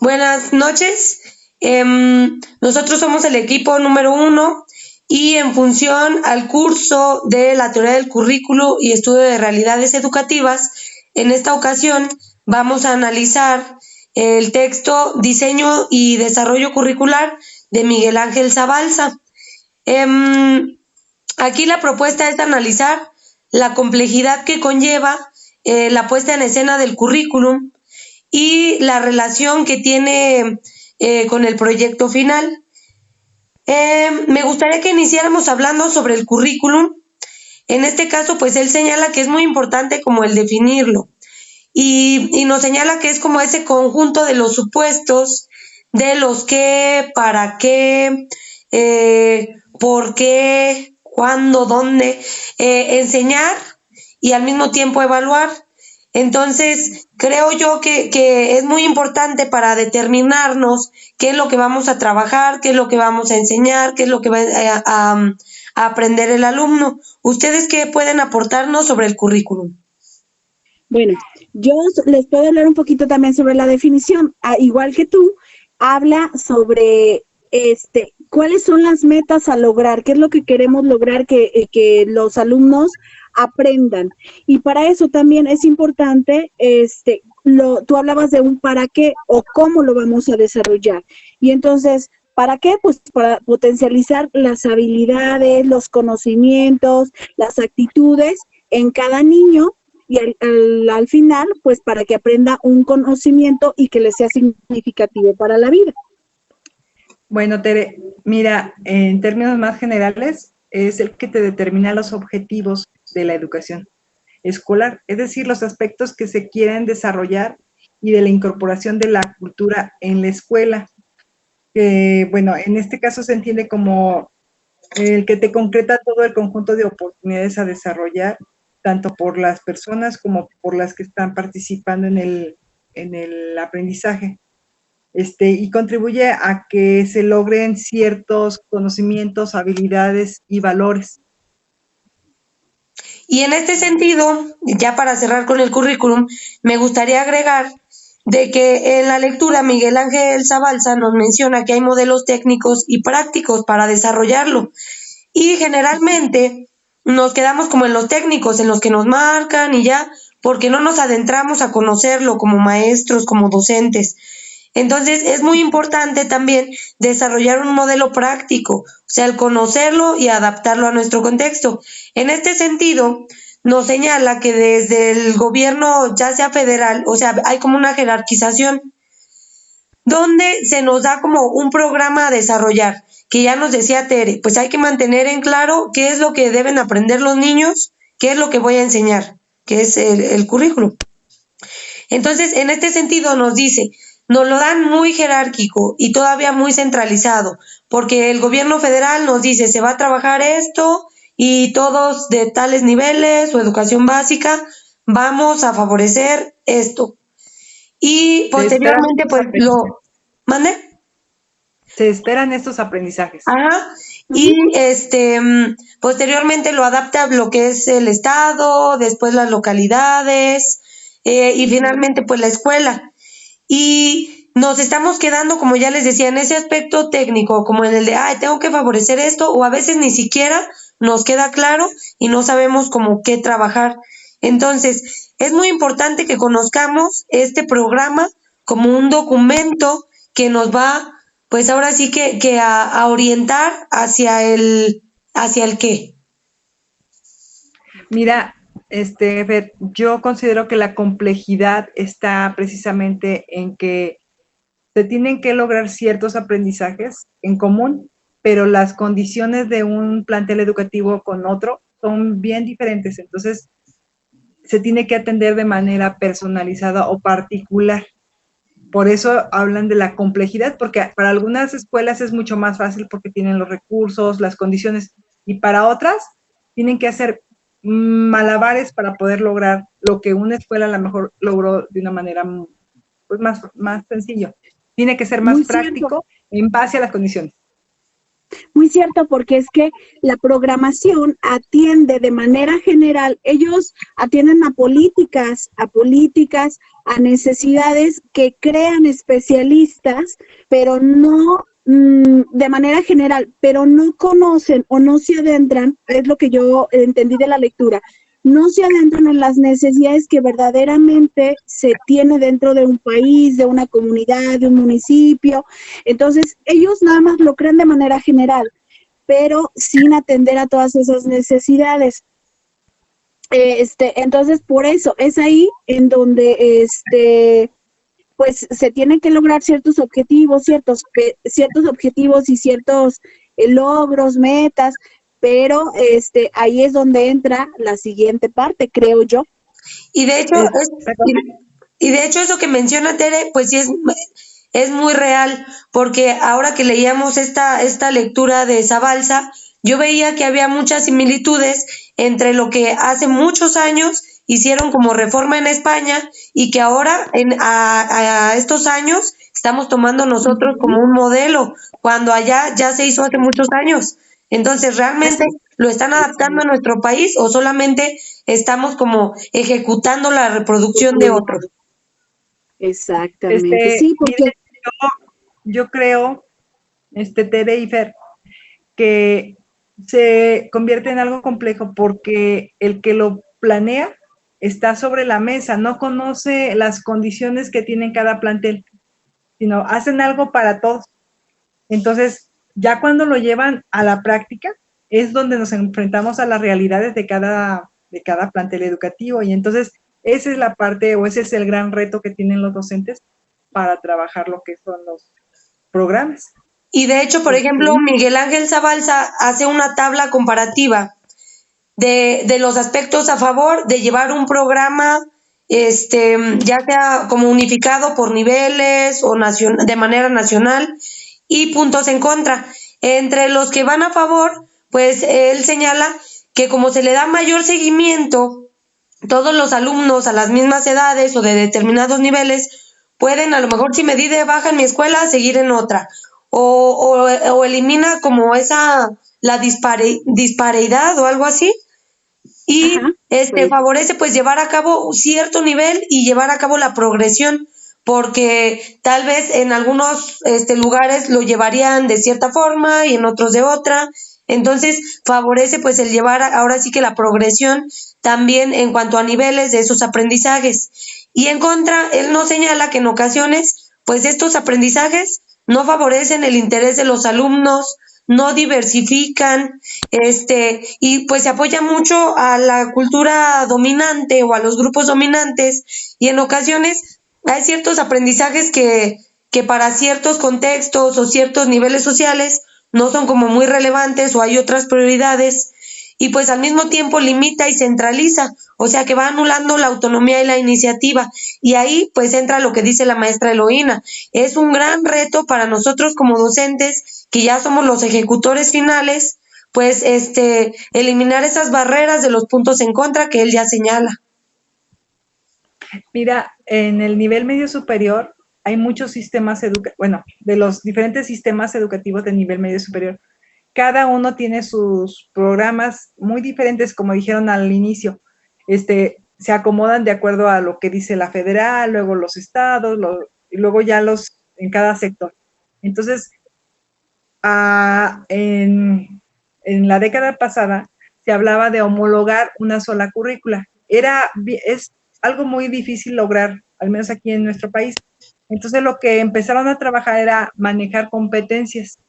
Buenas noches. Nosotros somos el equipo número 1 y en función al curso de la teoría del currículo y estudio de realidades educativas, en esta ocasión vamos a analizar el texto Diseño y Desarrollo Curricular de Miguel Ángel Zabalza. Aquí la propuesta es analizar la complejidad que conlleva la puesta en escena del currículum y la relación que tiene con el proyecto final. Me gustaría que iniciáramos hablando sobre el currículum. En este caso, pues él señala que es muy importante como el definirlo y nos señala que es como ese conjunto de los supuestos, de los qué, para qué, por qué, cuándo, dónde, enseñar y al mismo tiempo evaluar. Entonces, creo yo que es muy importante para determinarnos qué es lo que vamos a trabajar, qué es lo que vamos a enseñar, qué es lo que va a aprender el alumno. ¿Ustedes qué pueden aportarnos sobre el currículum? Bueno, yo les puedo hablar un poquito también sobre la definición. Igual que tú, habla sobre cuáles son las metas a lograr, qué es lo que queremos lograr que los alumnos aprendan. Y para eso también es importante, tú hablabas de un para qué o cómo lo vamos a desarrollar. Y entonces, ¿para qué? Pues para potencializar las habilidades, los conocimientos, las actitudes en cada niño y al final, pues para que aprenda un conocimiento y que le sea significativo para la vida. Bueno, Tere, mira, en términos más generales, es el que te determina los objetivos de la educación escolar, es decir, los aspectos que se quieren desarrollar y de la incorporación de la cultura en la escuela. Bueno, en este caso se entiende como el que te concreta todo el conjunto de oportunidades a desarrollar, tanto por las personas como por las que están participando en el aprendizaje. Y contribuye a que se logren ciertos conocimientos, habilidades y valores. Y en este sentido, ya para cerrar con el currículum, me gustaría agregar de que en la lectura Miguel Ángel Zabalza nos menciona que hay modelos técnicos y prácticos para desarrollarlo. Y generalmente nos quedamos como en los técnicos, en los que nos marcan y ya, porque no nos adentramos a conocerlo como maestros, como docentes. Entonces es muy importante también desarrollar un modelo práctico, o sea, el conocerlo y adaptarlo a nuestro contexto. En este sentido, nos señala que desde el gobierno, ya sea federal, o sea, hay como una jerarquización, donde se nos da como un programa a desarrollar, que ya nos decía Tere, pues hay que mantener en claro qué es lo que deben aprender los niños, qué es lo que voy a enseñar, que es el currículum. Entonces, en este sentido nos dice, nos lo dan muy jerárquico y todavía muy centralizado, porque el gobierno federal nos dice, se va a trabajar esto y todos de tales niveles o educación básica, vamos a favorecer esto. Y posteriormente, pues lo... ¿Mande? Se esperan estos aprendizajes. Ajá. Y posteriormente lo adapta a lo que es el estado, después las localidades y finalmente pues la escuela. Y nos estamos quedando, como ya les decía, en ese aspecto técnico, como en el de, ay, tengo que favorecer esto, o a veces ni siquiera nos queda claro y no sabemos cómo qué trabajar. Entonces, es muy importante que conozcamos este programa como un documento que nos va, pues ahora sí que a orientar hacia el qué. Mira, Fer, yo considero que la complejidad está precisamente en que se tienen que lograr ciertos aprendizajes en común, pero las condiciones de un plantel educativo con otro son bien diferentes. Entonces, se tiene que atender de manera personalizada o particular. Por eso hablan de la complejidad, porque para algunas escuelas es mucho más fácil porque tienen los recursos, las condiciones, y para otras tienen que hacer malabares para poder lograr lo que una escuela a lo mejor logró de una manera pues más sencillo. Tiene que ser más práctico en base a las condiciones. Muy cierto, porque es que la programación atiende de manera general, ellos atienden a necesidades que crean especialistas, pero no de manera general, pero no conocen o no se adentran, es lo que yo entendí de la lectura, no se adentran en las necesidades que verdaderamente se tiene dentro de un país, de una comunidad, de un municipio. Entonces, ellos nada más lo crean de manera general, pero sin atender a todas esas necesidades. Entonces, por eso, es ahí en donde pues se tienen que lograr ciertos objetivos, ciertos objetivos y ciertos logros, metas, pero ahí es donde entra la siguiente parte, creo yo. Y de hecho, y de hecho eso que menciona Tere, pues sí es muy real, porque ahora que leíamos esta lectura de Zabalza, yo veía que había muchas similitudes entre lo que hace muchos años hicieron como reforma en España y que ahora a estos años estamos tomando nosotros como un modelo, cuando allá ya se hizo hace muchos años. Entonces, ¿realmente lo están adaptando a nuestro país o solamente estamos como ejecutando la reproducción de otros? Exactamente, sí, porque yo creo, Tere y Fer, que se convierte en algo complejo porque el que lo planea está sobre la mesa, no conoce las condiciones que tiene cada plantel, sino hacen algo para todos. Entonces, ya cuando lo llevan a la práctica, es donde nos enfrentamos a las realidades de cada plantel educativo. Y entonces, esa es la parte, o ese es el gran reto que tienen los docentes para trabajar lo que son los programas. Y de hecho, por ejemplo, Miguel Ángel Zabalza hace una tabla comparativa de los aspectos a favor de llevar un programa, ya sea como unificado por niveles o de manera nacional, y puntos en contra. Entre los que van a favor, pues él señala que como se le da mayor seguimiento, todos los alumnos a las mismas edades o de determinados niveles pueden, a lo mejor si me di de baja en mi escuela, seguir en otra, o elimina como la disparidad o algo así, y favorece pues llevar a cabo cierto nivel y llevar a cabo la progresión, porque tal vez en algunos lugares lo llevarían de cierta forma y en otros de otra. Entonces favorece pues el llevar ahora sí que la progresión también en cuanto a niveles de esos aprendizajes. Y en contra, él nos señala que en ocasiones pues estos aprendizajes no favorecen el interés de los alumnos, no diversifican, y pues se apoya mucho a la cultura dominante o a los grupos dominantes, y en ocasiones hay ciertos aprendizajes que para ciertos contextos o ciertos niveles sociales no son como muy relevantes o hay otras prioridades, y pues al mismo tiempo limita y centraliza, o sea que va anulando la autonomía y la iniciativa, y ahí pues entra lo que dice la maestra Eloína. Es un gran reto para nosotros como docentes, que ya somos los ejecutores finales, pues eliminar esas barreras de los puntos en contra que él ya señala. Mira, en el nivel medio superior hay muchos sistemas de los diferentes sistemas educativos de nivel medio superior. Cada uno tiene sus programas muy diferentes, como dijeron al inicio. Se acomodan de acuerdo a lo que dice la federal, luego los estados, y luego ya en cada sector. Entonces, en la década pasada se hablaba de homologar una sola currícula. Es algo muy difícil lograr, al menos aquí en nuestro país. Entonces, lo que empezaron a trabajar era manejar competencias,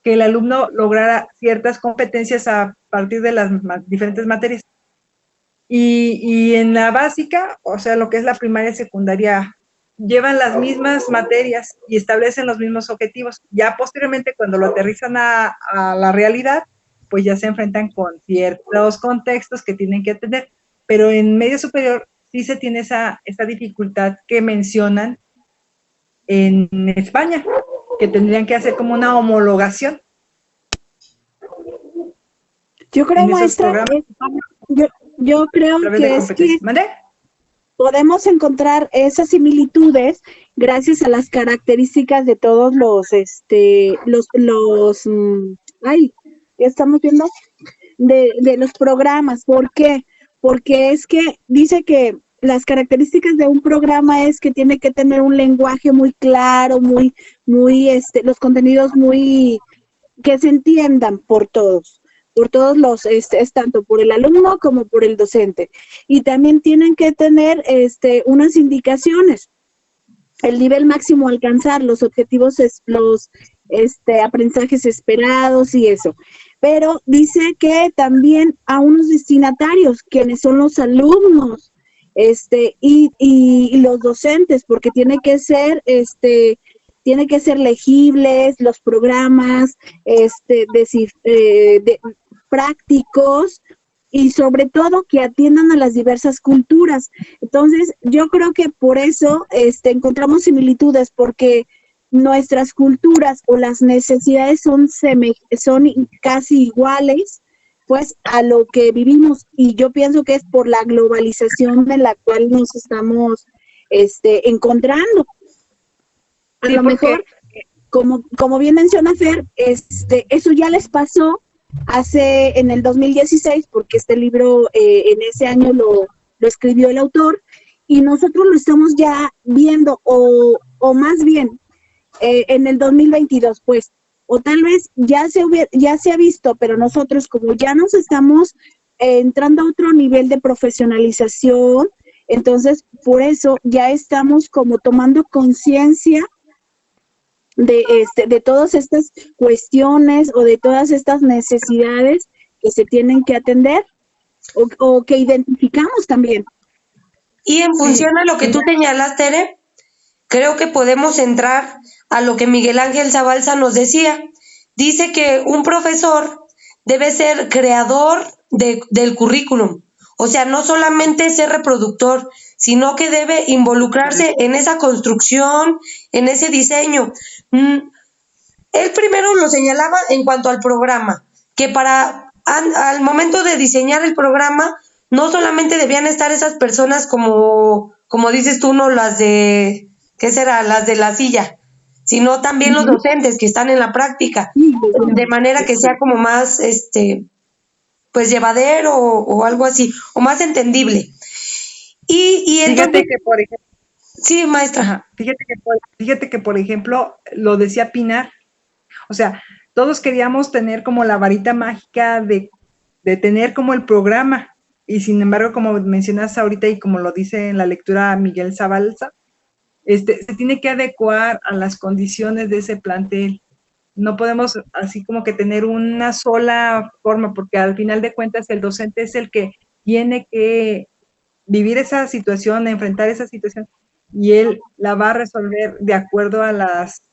que el alumno lograra ciertas competencias a partir de las diferentes materias. Y en la básica, o sea, lo que es la primaria y secundaria, llevan las mismas materias y establecen los mismos objetivos. Ya posteriormente, cuando lo aterrizan a la realidad, pues ya se enfrentan con ciertos contextos que tienen que atender. Pero en medio superior sí se tiene esa dificultad que mencionan en España, que tendrían que hacer como una homologación. Yo creo, maestra, yo creo que podemos encontrar esas similitudes gracias a las características de todos los Ay, estamos viendo de los programas. ¿Por qué? Porque es que dice que las características de un programa es que tiene que tener un lenguaje muy claro, los contenidos muy, que se entiendan por todos los, es tanto por el alumno como por el docente. Y también tienen que tener, unas indicaciones, el nivel máximo a alcanzar, los objetivos, los, aprendizajes esperados y eso. Pero dice que también a unos destinatarios, quienes son los alumnos, y los docentes, porque tiene que ser legibles los programas, prácticos, y sobre todo que atiendan a las diversas culturas. Entonces, yo creo que por eso encontramos similitudes, porque nuestras culturas o las necesidades son casi iguales, pues, a lo que vivimos, y yo pienso que es por la globalización en la cual nos estamos encontrando. A lo mejor, como bien menciona Fer, eso ya les pasó en el 2016, porque este libro en ese año lo escribió el autor, y nosotros lo estamos ya viendo, o más bien, en el 2022, pues, o tal vez ya se ha visto, pero nosotros, como ya nos estamos entrando a otro nivel de profesionalización, entonces por eso ya estamos como tomando conciencia de todas estas cuestiones o de todas estas necesidades que se tienen que atender o que identificamos también. Y en función a lo que tú señalas, Tere, creo que podemos entrar a lo que Miguel Ángel Zabalza nos decía. Dice que un profesor debe ser creador del currículum. O sea, no solamente ser reproductor, sino que debe involucrarse en esa construcción, en ese diseño. Él primero lo señalaba en cuanto al programa, que al momento de diseñar el programa, no solamente debían estar esas personas como dices tú, no las de, ¿qué será? Las de la silla, sino también los docentes que están en la práctica, de manera que sea como más, pues llevadero o algo así, o más entendible. Y entonces, fíjate que, por ejemplo, sí, maestra. Ajá, fíjate que, por ejemplo, lo decía Pinar, o sea, todos queríamos tener como la varita mágica de tener como el programa, y sin embargo, como mencionas ahorita y como lo dice en la lectura Miguel Zabalza, se tiene que adecuar a las condiciones de ese plantel. No podemos así como que tener una sola forma, porque al final de cuentas el docente es el que tiene que vivir esa situación, enfrentar esa situación, y él la va a resolver de acuerdo a las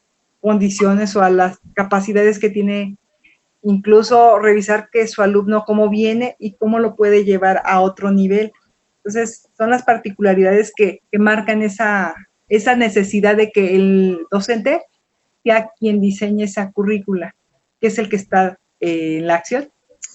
condiciones o a las capacidades que tiene, incluso revisar que su alumno cómo viene y cómo lo puede llevar a otro nivel. Entonces, son las particularidades que marcan esa necesidad de que el docente sea quien diseñe esa currícula, que es el que está en la acción.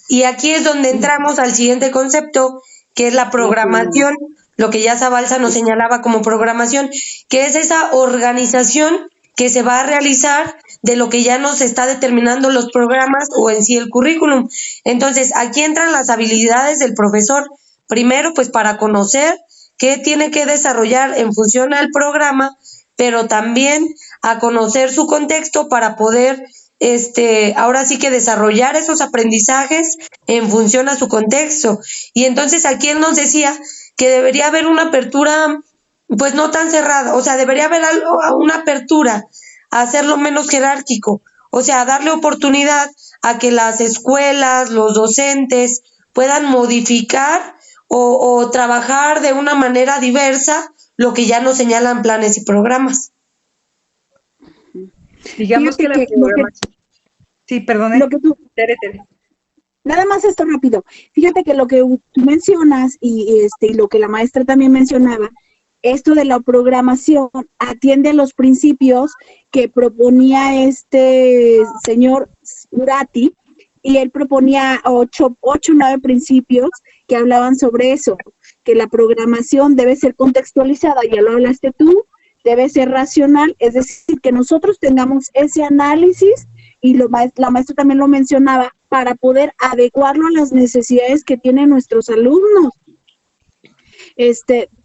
Y aquí es donde entramos al siguiente concepto, que es la programación, lo que ya Zabalza nos señalaba como programación, que es esa organización que se va a realizar de lo que ya nos está determinando los programas o en sí el currículum. Entonces, aquí entran las habilidades del profesor, primero pues para conocer qué tiene que desarrollar en función al programa, pero también a conocer su contexto para poder ahora sí que desarrollar esos aprendizajes en función a su contexto. Y entonces aquí él nos decía que debería haber una apertura, pues no tan cerrada, o sea, debería haber una apertura a hacerlo menos jerárquico, o sea, darle oportunidad a que las escuelas, los docentes puedan modificar o trabajar de una manera diversa lo que ya nos señalan planes y programas. Digamos que la programación. Sí, perdón. Nada más esto rápido. Fíjate que lo que tú mencionas y lo que la maestra también mencionaba, esto de la programación atiende a los principios que proponía este señor Urati, y él proponía 8 o 9 principios que hablaban sobre eso, que la programación debe ser contextualizada, ya lo hablaste tú, debe ser racional, es decir, que nosotros tengamos ese análisis y la maestra también lo mencionaba, para poder adecuarlo a las necesidades que tienen nuestros alumnos.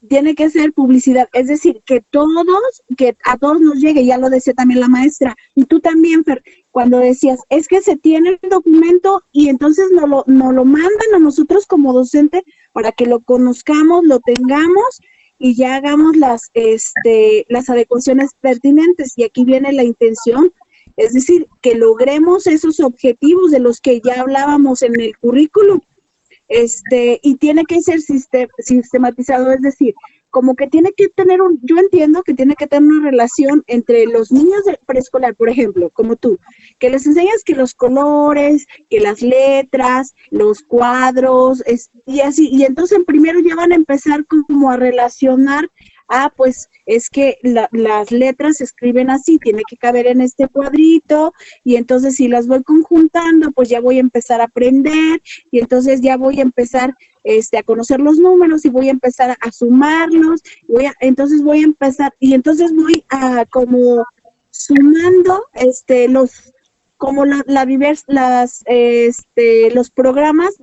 Tiene que ser publicidad, es decir, que a todos nos llegue, ya lo decía también la maestra, y tú también, Fer, cuando decías, es que se tiene el documento y entonces nos lo mandan a nosotros como docente para que lo conozcamos, lo tengamos y ya hagamos las adecuaciones pertinentes. Y aquí viene la intención, es decir, que logremos esos objetivos de los que ya hablábamos en el currículum. Y tiene que ser sistematizado, es decir, como que tiene que tener yo entiendo que tiene que tener una relación entre los niños de preescolar, por ejemplo, como tú, que les enseñas que los colores, que las letras, los cuadros, y así, y entonces primero ya van a empezar como a relacionar, pues es que las letras se escriben así, tiene que caber en este cuadrito, y entonces si las voy conjuntando, pues ya voy a empezar a aprender, y entonces ya voy a empezar a conocer los números, y voy a empezar a sumarlos, entonces voy a empezar, y entonces voy a como sumando los programas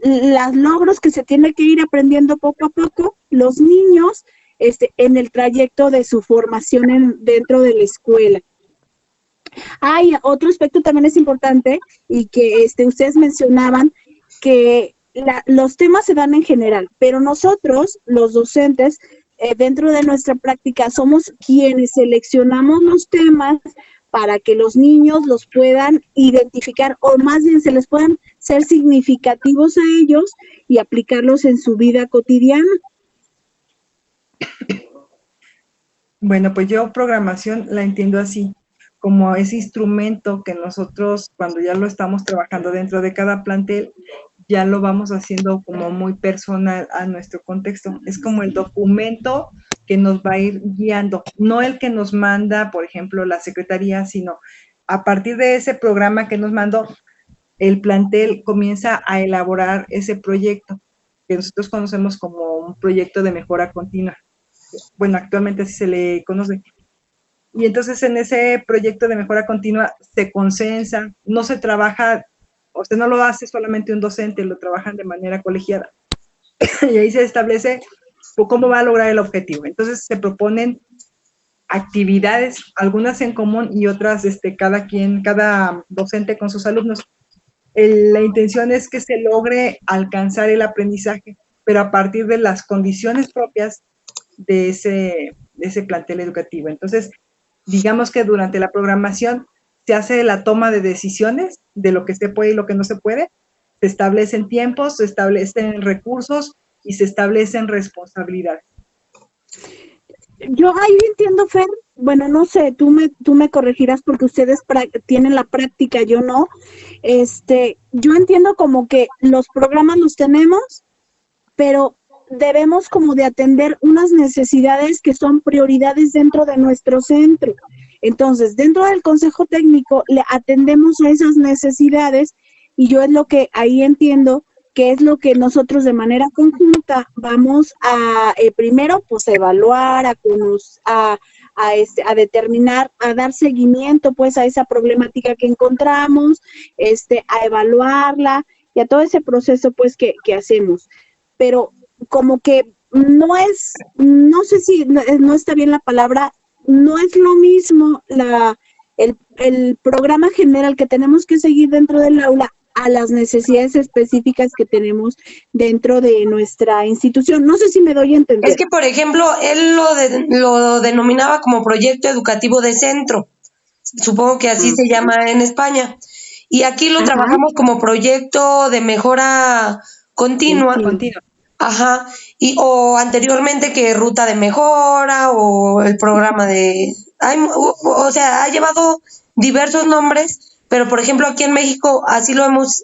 los logros que se tiene que ir aprendiendo poco a poco los niños en el trayecto de su formación dentro de la escuela. Y otro aspecto también es importante y que ustedes mencionaban que los temas se dan en general, pero nosotros, los docentes, dentro de nuestra práctica, somos quienes seleccionamos los temas para que los niños los puedan identificar, o más bien se les puedan ser significativos a ellos y aplicarlos en su vida cotidiana. Bueno, pues yo programación la entiendo así, como ese instrumento que nosotros, cuando ya lo estamos trabajando dentro de cada plantel, ya lo vamos haciendo como muy personal a nuestro contexto. Es como el documento que nos va a ir guiando, no el que nos manda, por ejemplo, la secretaría, sino a partir de ese programa que nos mandó, el plantel comienza a elaborar ese proyecto, que nosotros conocemos como un proyecto de mejora continua. Bueno, actualmente así se le conoce. Y entonces en ese proyecto de mejora continua se consensa, no se trabaja, o sea, no lo hace solamente un docente, lo trabajan de manera colegiada. Y ahí se establece cómo va a lograr el objetivo. Entonces se proponen actividades, algunas en común y otras cada docente con sus alumnos. La intención es que se logre alcanzar el aprendizaje, pero a partir de las condiciones propias de ese plantel educativo. Entonces, digamos que durante la programación se hace la toma de decisiones de lo que se puede y lo que no se puede, se establecen tiempos, se establecen recursos y se establecen responsabilidades. Yo ahí entiendo, Fer, bueno, no sé, tú me corregirás porque ustedes tienen la práctica, yo no. Yo entiendo como que los programas los tenemos, pero debemos como de atender unas necesidades que son prioridades dentro de nuestro centro. Entonces, dentro del consejo técnico le atendemos a esas necesidades y yo es lo que ahí entiendo que es lo que nosotros de manera conjunta vamos a primero pues evaluar, a determinar, a dar seguimiento pues a esa problemática que encontramos, a evaluarla y a todo ese proceso pues que hacemos. Pero como que no sé si no está bien la palabra, no es lo mismo el programa general que tenemos que seguir dentro del aula a las necesidades específicas que tenemos dentro de nuestra institución. No sé si me doy a entender. Es que, por ejemplo, él lo denominaba como proyecto educativo de centro. Supongo que así se llama en España. Y aquí lo trabajamos como proyecto de mejora continua. Ajá. O anteriormente que ruta de mejora o el programa ha llevado diversos nombres, pero por ejemplo aquí en México así lo hemos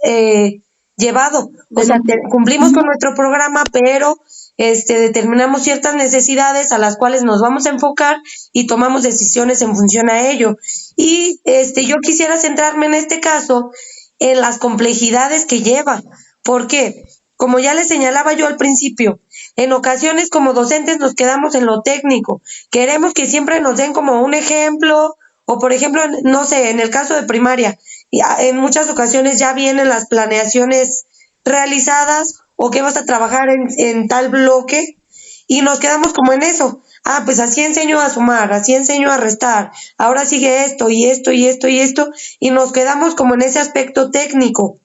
llevado. O sea, cumplimos con nuestro programa, pero determinamos ciertas necesidades a las cuales nos vamos a enfocar y tomamos decisiones en función a ello. Y yo quisiera centrarme en este caso en las complejidades que lleva. ¿Por qué? Como ya les señalaba yo al principio, en ocasiones como docentes nos quedamos en lo técnico. Queremos que siempre nos den como un ejemplo O por ejemplo, no sé, en el caso de primaria, en muchas ocasiones ya vienen las planeaciones realizadas o que vas a trabajar en tal bloque y nos quedamos como en eso. Ah, pues así enseño a sumar, así enseño a restar, ahora sigue esto y esto y esto y esto, y nos quedamos como en ese aspecto técnico.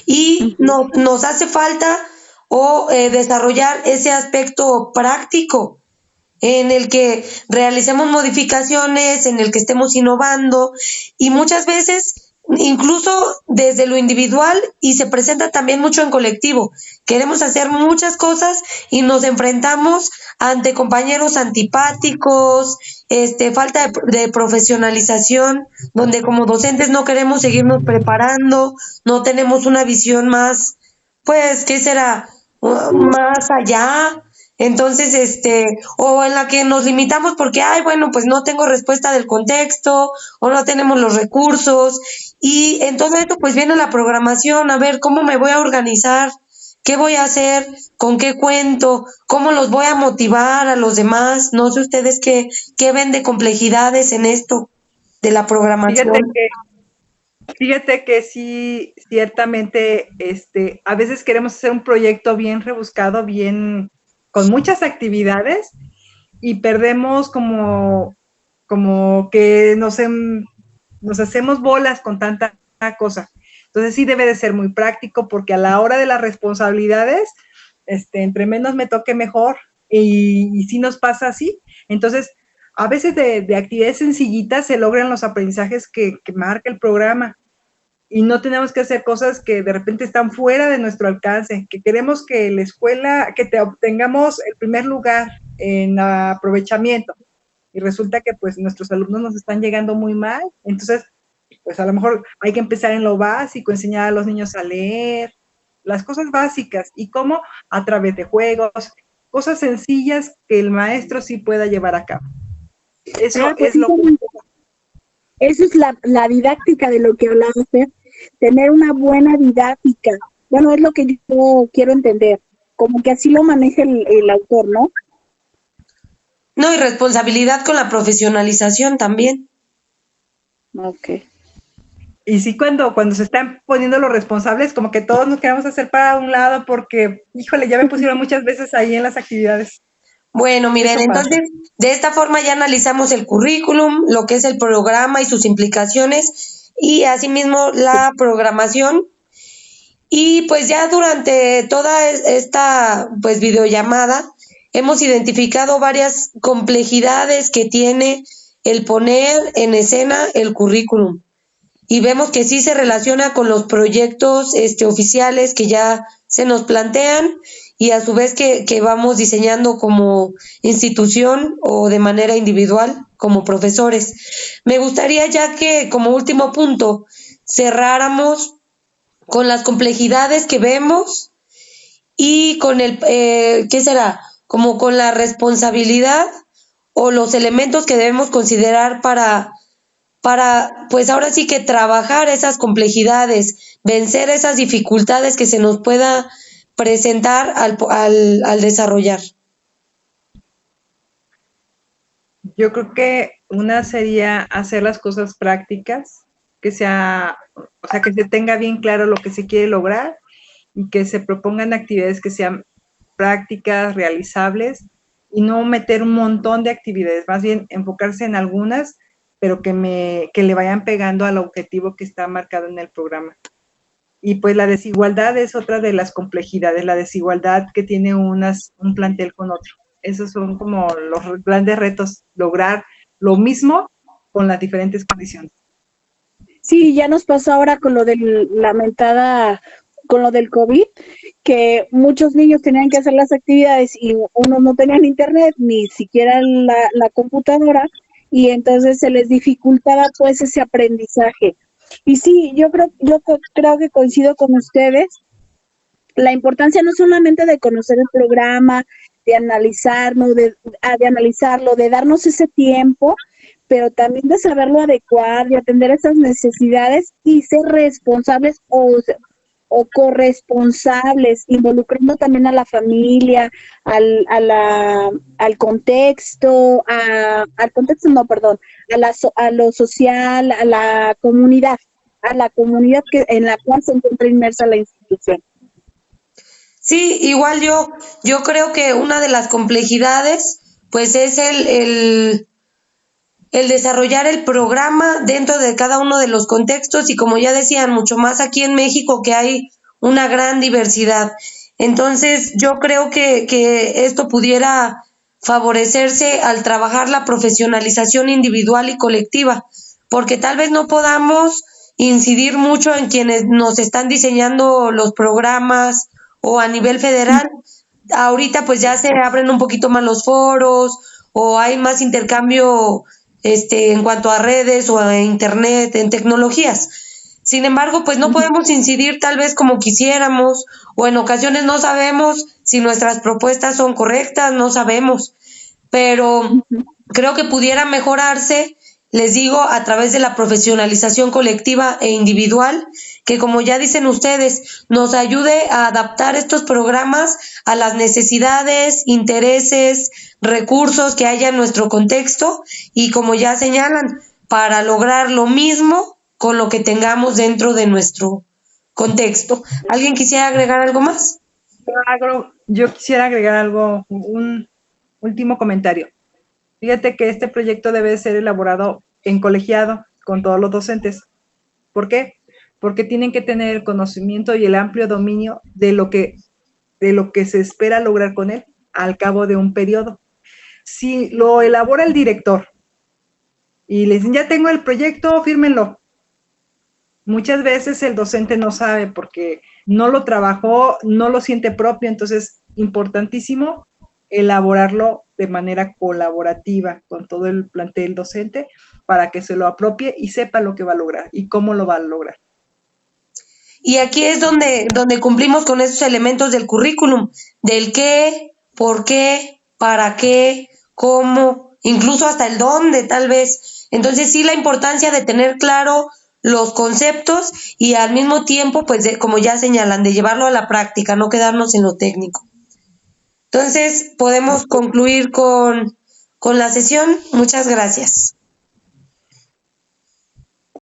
Y nos hace falta desarrollar ese aspecto práctico en el que realicemos modificaciones, en el que estemos innovando y muchas veces incluso desde lo individual y se presenta también mucho en colectivo. Queremos hacer muchas cosas y nos enfrentamos ante compañeros antipáticos, falta de profesionalización, donde como docentes no queremos seguirnos preparando, no tenemos una visión más, pues, ¿qué será? Más allá. Entonces, o en la que nos limitamos porque, ay, bueno, pues no tengo respuesta del contexto o no tenemos los recursos. Y en todo esto, pues viene la programación, a ver cómo me voy a organizar, qué voy a hacer, con qué cuento, cómo los voy a motivar a los demás. No sé ustedes qué ven de complejidades en esto de la programación. Fíjate que sí, ciertamente, a veces queremos hacer un proyecto bien rebuscado, bien, con muchas actividades y perdemos como que nos hacemos bolas con tanta cosa. Entonces sí debe de ser muy práctico porque a la hora de las responsabilidades, entre menos me toque mejor y sí nos pasa así. Entonces, a veces de actividades sencillitas se logran los aprendizajes que marca el programa y no tenemos que hacer cosas que de repente están fuera de nuestro alcance, que queremos que la escuela, que obtengamos el primer lugar en aprovechamiento y resulta que pues nuestros alumnos nos están llegando muy mal, entonces pues a lo mejor hay que empezar en lo básico, enseñar a los niños a leer, las cosas básicas y cómo a través de juegos, cosas sencillas que el maestro sí pueda llevar a cabo. Eso pues es lo que... Eso es la didáctica de lo que hablaba usted, tener una buena didáctica. Bueno, es lo que yo quiero entender, como que así lo maneja el autor, ¿no? No, y responsabilidad con la profesionalización también. Ok. Y sí, cuando se están poniendo los responsables, como que todos nos queremos hacer para un lado porque, híjole, ya me pusieron muchas veces ahí en las actividades. Bueno, miren, entonces de esta forma ya analizamos el currículum, lo que es el programa y sus implicaciones y asimismo la programación. Y pues ya durante toda esta pues videollamada hemos identificado varias complejidades que tiene el poner en escena el currículum. Y vemos que sí se relaciona con los proyectos oficiales que ya se nos plantean y a su vez que vamos diseñando como institución o de manera individual como profesores. Me gustaría ya que como último punto cerráramos con las complejidades que vemos y con ¿qué será? Como con la responsabilidad o los elementos que debemos considerar para pues ahora sí que trabajar esas complejidades, vencer esas dificultades que se nos pueda presentar al desarrollar. Yo creo que una sería hacer las cosas prácticas, que sea, o sea, que se tenga bien claro lo que se quiere lograr y que se propongan actividades que sean prácticas, realizables y no meter un montón de actividades, más bien enfocarse en algunas pero que le vayan pegando al objetivo que está marcado en el programa. Y pues la desigualdad es otra de las complejidades, la desigualdad que tiene un plantel con otro. Esos son como los grandes retos, lograr lo mismo con las diferentes condiciones. Sí, ya nos pasó ahora con lo del con lo del COVID, que muchos niños tenían que hacer las actividades y unos no tenían internet, ni siquiera la computadora, y entonces se les dificultaba pues ese aprendizaje. Y sí, yo creo que coincido con ustedes, la importancia no solamente de conocer el programa, de analizarlo, de darnos ese tiempo, pero también de saberlo adecuar, de atender esas necesidades y ser responsables o corresponsables, involucrando también a la familia, al contexto, al contexto, no, perdón, a lo social, a la comunidad en la cual se encuentra inmersa la institución. Sí, igual yo creo que una de las complejidades, pues es el desarrollar el programa dentro de cada uno de los contextos y como ya decían, mucho más aquí en México que hay una gran diversidad. Entonces, yo creo que esto pudiera favorecerse al trabajar la profesionalización individual y colectiva, porque tal vez no podamos incidir mucho en quienes nos están diseñando los programas o a nivel federal. Ahorita pues ya se abren un poquito más los foros o hay más intercambio en cuanto a redes o a internet, en tecnologías. Sin embargo, pues no podemos incidir tal vez como quisiéramos o en ocasiones no sabemos si nuestras propuestas son correctas, no sabemos, pero creo que pudiera mejorarse, les digo, a través de la profesionalización colectiva e individual, que como ya dicen ustedes, nos ayude a adaptar estos programas a las necesidades, intereses, recursos que haya en nuestro contexto y como ya señalan, para lograr lo mismo con lo que tengamos dentro de nuestro contexto. ¿Alguien quisiera agregar algo más? Yo quisiera agregar algo, un último comentario. Fíjate que este proyecto debe ser elaborado en colegiado con todos los docentes. ¿Por qué? Porque tienen que tener el conocimiento y el amplio dominio de lo que se espera lograr con él al cabo de un periodo. Si lo elabora el director y les dicen, ya tengo el proyecto, fírmenlo. Muchas veces el docente no sabe porque no lo trabajó, no lo siente propio, entonces importantísimo elaborarlo de manera colaborativa con todo el plantel docente para que se lo apropie y sepa lo que va a lograr y cómo lo va a lograr. Y aquí es donde cumplimos con esos elementos del currículum, del qué, por qué, para qué, cómo, incluso hasta el dónde tal vez. Entonces sí la importancia de tener claro los conceptos y al mismo tiempo, pues como ya señalan, de llevarlo a la práctica, no quedarnos en lo técnico. Entonces podemos concluir con la sesión. Muchas gracias.